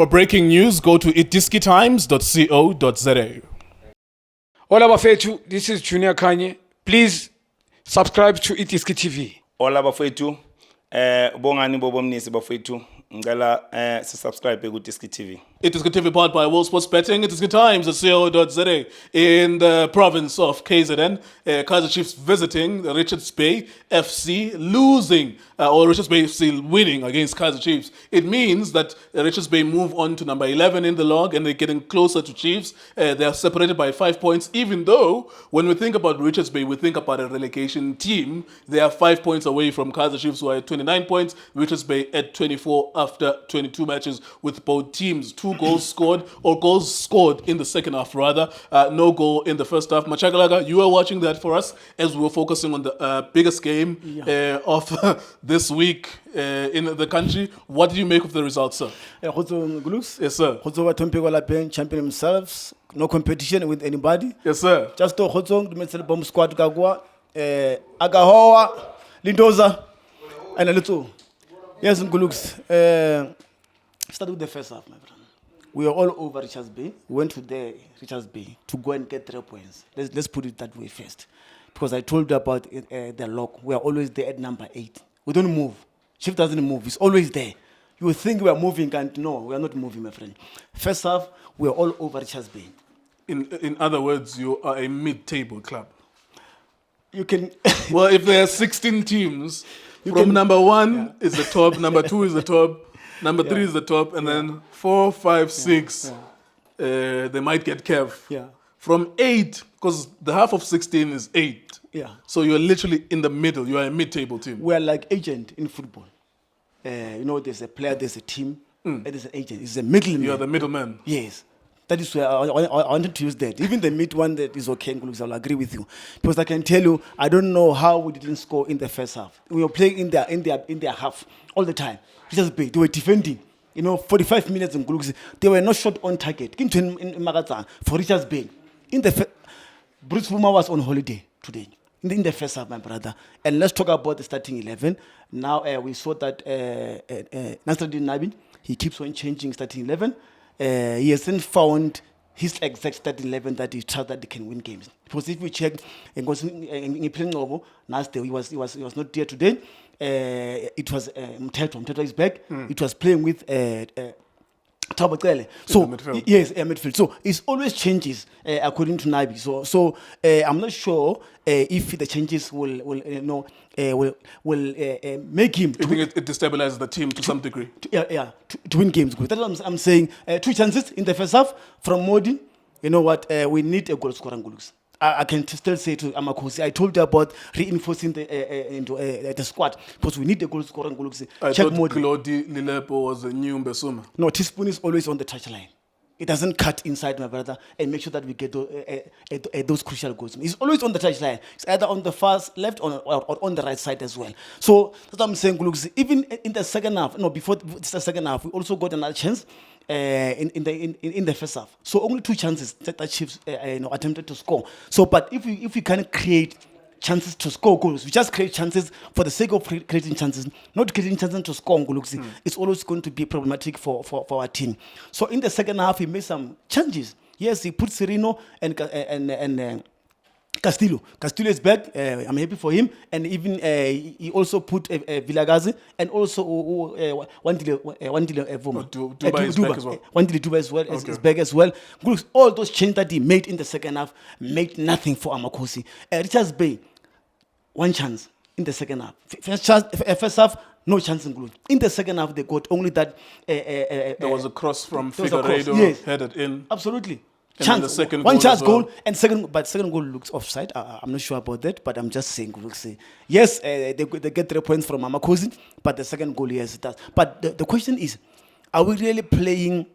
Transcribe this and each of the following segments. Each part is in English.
For breaking news, go to iDiskiTimes.co.za. Hola bafethu, this is Junior Kanye. Please subscribe to iDiskiTV. Hola bafethu, bongani bobomnisi bafethu, ngicela subscribe ku iDiskiTV. iDiskiTV powered by World Sports Betting. iDiskiTimes.co.za. In the province of KZN, Kaizer Chiefs visiting Richards Bay FC, losing, or Richards Bay FC winning against Kaizer Chiefs. It means that Richards Bay move on to number 11 in the log and they're getting closer to Chiefs. They are separated by 5 points, even though when we think about Richards Bay, we think about a relegation team. They are 5 points away from Kaizer Chiefs, who are at 29 points, Richards Bay at 24 after 22 matches with both teams. 2 goals scored, or goals scored in the second half rather. No goal in the first half. Machaka, you were watching that for us as we were focusing on the biggest game of this week in the country. What did you make of the results, sir? Yes, sir. Champion themselves, no competition with anybody. Yes, sir. Just to the bomb squad Gagua, Agahoa, Lindoza, and a little. Yes, Ngulux. Start with the first half, my friend. We are all over Richards Bay. We went to the Richards Bay to go and get 3 points. Let's put it that way first. Because I told you about the lock. We are always there at number 8. We don't move. Shift doesn't move. It's always there. You think we are moving, and no, we are not moving, my friend. First half, we are all over Richards Bay. In other words, you are a mid-table club. You can... Well, if there are 16 teams, number 1 is the top, number 2 is the top, number 3 is the top, and then 4, 5, 6, they might get Kev. Yeah. From 8, because the half of 16 is 8. Yeah. So you're literally in the middle. You are a mid-table team. We're like agent in football. There's a player, there's a team, and there's an agent. It's a middleman. You are the middleman. Yes. That is where I wanted to use that. Even the mid one that is okay, I'll agree with you. Because I can tell you, I don't know how we didn't score in the first half. We were playing in their half all the time. They were defending. 45 minutes in Guluxi. They were not shot on target. In Magaza for Richards Bay. Bruce Puma was on holiday today. In the first half, my brother. And let's talk about the starting 11. Now we saw that Nasruddin Nabi, he keeps on changing starting 11. He hasn't found his exact starting 11 that he trusts that they can win games. Because if we check, he was not there today. It was Mteto is back. It was playing with Tabakele. So midfield. Yes, midfield. So it always changes according to Nabi. So I'm not sure if the changes will make him. You think it destabilizes the team to some degree? To win games. That's what I'm saying. 2 chances in the first half from Modi. You know what? We need a goal scorer. I can still say to Amakosi, I told you about reinforcing the squad because we need a goal scorer. I thought Claudi Lilepo was a new Mbesuma. No, Teaspoon is always on the touchline. It doesn't cut inside, my brother, and make sure that we get those crucial goals. He's always on the touchline. It's either on the far left or on the right side as well. So that's what I'm saying, Guluxi. Even in the second half, before the second half, we also got another chance in the first half. So only 2 chances that Chiefs attempted to score. So, but if we can create chances to score goals, we just create chances for the sake of creating chances, not creating chances to score goals. It's always going to be problematic for our team. So in the second half, he made some changes. Yes, he put Serino and Castillo. Castillo is back. I'm happy for him. And even he also put Villagazi and also Wandile Dubai is back as well. Wandile Dubai as well is back as well. All those changes that he made in the second half made nothing for Amakosi. Richards Bay, 1 chance in the second half. First half, no chance in Gulu. In the second half, they got only that. There was a cross from Figueiredo, yes. Headed in. Absolutely. And Chance. the second One goal chance as well. goal and second goal looks offside. I'm not sure about that, but I'm just saying. Yes, they get 3 points from Amakosi, but the second goal, yes, it does. But the question is, are we really playing?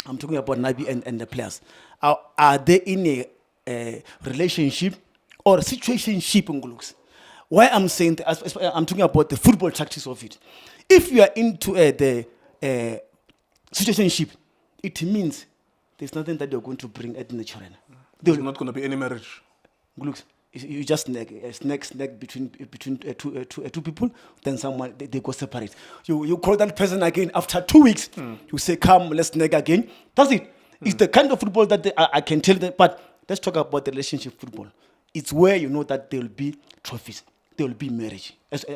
I'm talking about Nabi and the players. Are they in a relationship or a situationship in Gulux? Why I'm saying that, I'm talking about the football tactics of it. If you are into the situationship, it means there's nothing that you're going to bring at the children. There's not going to be any marriage. Gulux, You just snag between two people, then someone they go separate. You call that person again after 2 weeks. You say, "Come, let's snag again." That's it. It's the kind of football that I can tell them. But let's talk about the relationship football. It's where you know that there will be trophies, there will be marriage, as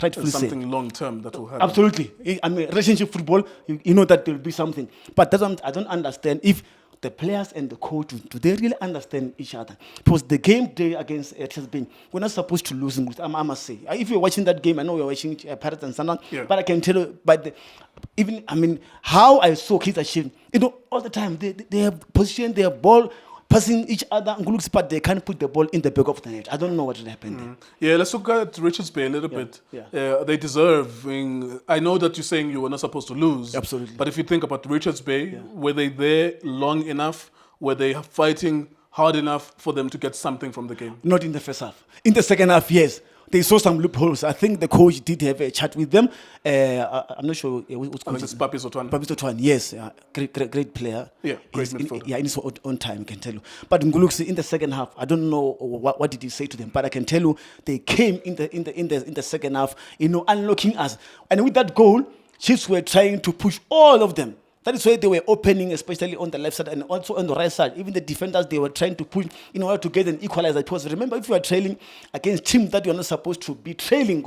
rightfully said. Something long term that will happen. Absolutely. I mean, relationship football, you know that there will be something. But that's what I don't understand if the players and the coach, do they really understand each other? Because the game day against Richards Bay, we're not supposed to lose. I must say, if you're watching that game, I know you're watching Pirates and Sunderland, but I can tell you, how I saw Kaizer Chiefs, all the time they have position, they have ball, passing each other, but they can't put the ball in the back of the net. I don't know what will happen there. Yeah, let's look at Richards Bay a little bit. They deserve. I know that you're saying you were not supposed to lose. Absolutely. But if you think about Richards Bay, were they there long enough? Were they fighting hard enough for them to get something from the game? Not in the first half. In the second half, yes. They saw some loopholes. I think the coach did have a chat with them. I'm not sure what's I think it's Papi Sotwana. Papi Sotwana, yes, great player. Yeah, great midfielder. In his own time, I can tell you. But Nguluksi, in the second half, I don't know what did he say to them, but I can tell you they came in the second half, unlocking us. And with that goal, Chiefs were trying to push all of them. That is why they were opening, especially on the left side and also on the right side. Even the defenders, they were trying to push in order to get an equalizer. Because remember, if you are trailing against teams that you are not supposed to be trailing,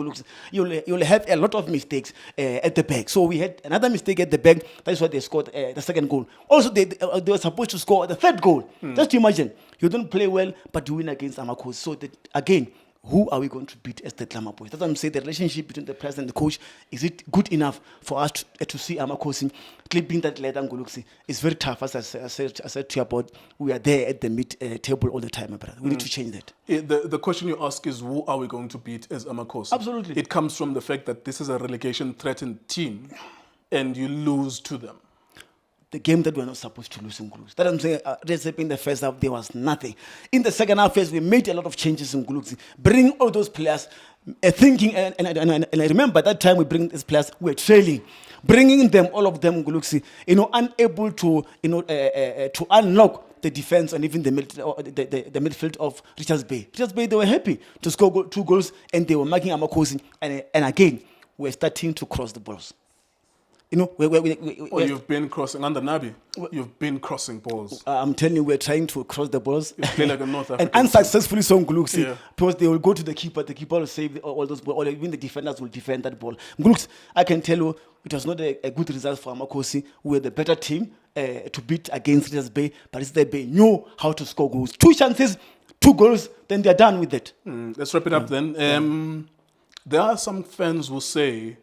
you'll have a lot of mistakes at the back. So we had another mistake at the back. That's why they scored the second goal. Also, they were supposed to score the third goal. Just imagine, you don't play well, but you win against Amakos. So again, who are we going to beat as the Glamour Boys? That's what I'm saying. The relationship between the players and the coach, is it good enough for us to see Amakosi clipping that lead and Guluksi? It's very tough, as I said to you about, we are there at the mid table all the time, my brother. We need to change that. The question you ask is, who are we going to beat as Amakosi? Absolutely. It comes from the fact that this is a relegation-threatened team, and you lose to them. The game that we're not supposed to lose in Guluksi. That I'm saying, in the first half, there was nothing. In the second half, we made a lot of changes in Guluksi. Bring all those players, thinking, and I remember that time we bring these players, we were trailing, bringing them, all of them, Guluksi, unable to, to unlock the defense and even the midfield of Richards Bay. Richards Bay, they were happy to score 2 goals, and they were marking Amakosi, and again, we're starting to cross the balls. You've been crossing under Nabi. You've been crossing balls. I'm telling you, we're trying to cross the balls. You play like a North African. And unsuccessfully so Nguluksi, because they will go to the keeper. The keeper will save all those balls, or even the defenders will defend that ball. Nguluksi, I can tell you, it was not a good result for Amakosi. We were the better team to beat against Richards Bay, but Richards Bay knew how to score goals. 2 chances, 2 goals, then they're done with it. Let's wrap it up then. There are some fans who say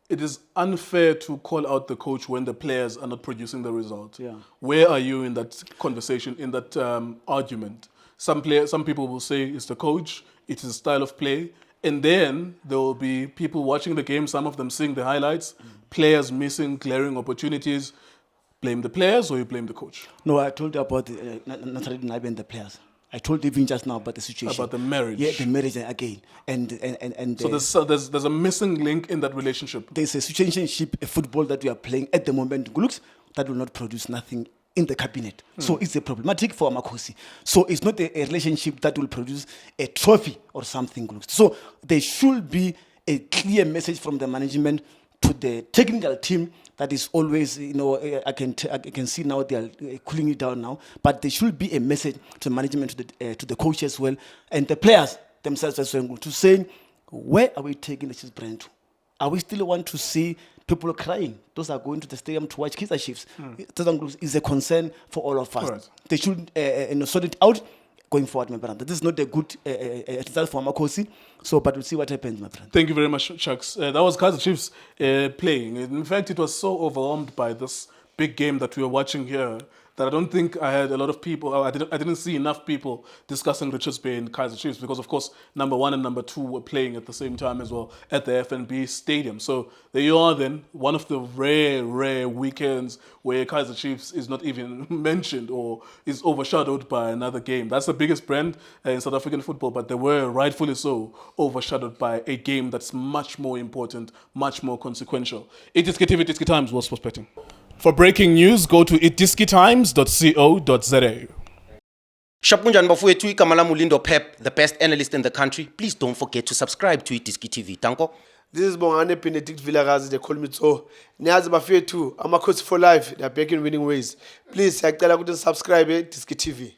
it is unfair to call out the coach when the players are not producing the result. Yeah. Where are you in that conversation, in that argument? Some people will say it's the coach, it is style of play, and then there will be people watching the game, some of them seeing the highlights, players missing glaring opportunities. Blame the players or you blame the coach? No, I told you about Nathalie Nabi and the players. I told you even just now about the situation. About the marriage. Yeah, the marriage again. So there's a missing link in that relationship. There's a situationship football that we are playing at the moment, Guluks, that will not produce nothing in the cabinet. So it's a problematic for Amakosi. So it's not a relationship that will produce a trophy or something, Guluks. So there should be a clear message from the management to the technical team that is always, I can see now they are cooling it down now, but there should be a message to management, to the coach as well, and the players themselves as well, to say, where are we taking the Chiefs brand to? Are we still want to see people crying? Those are going to the stadium to watch Kaizer Chiefs. That is a concern for all of us. Right. They should sort it out going forward, my brother. This is not a good result for Amakosi. But we'll see what happens, my friend. Thank you very much, Chucks. That was Kaizer Chiefs playing. In fact, it was so overwhelmed by this big game that we were watching here that I don't think I had a lot of people, I didn't see enough people discussing Richards Bay and Kaizer Chiefs because, of course, number 1 and number 2 were playing at the same time as well at the FNB Stadium. So there you are then, one of the rare weekends where Kaizer Chiefs is not even mentioned or is overshadowed by another game. That's the biggest brand in South African football, but they were rightfully so overshadowed by a game that's much more important, much more consequential. iDiskiTV, iDiski Times, World Sports Betting. For breaking news, go to iDiskiTimes.co.za. Shapunjan bafowethu igama lami uLindo Pep, the best analyst in the country. Please don't forget to subscribe to iDiskiTV. Tanko. This is Bongane Benedict Villagazi, they call me so. Niyazi bafethu, Amakhosi for life, they are back in winning ways. Please, siyacela ukuthi subscribe iDiski TV.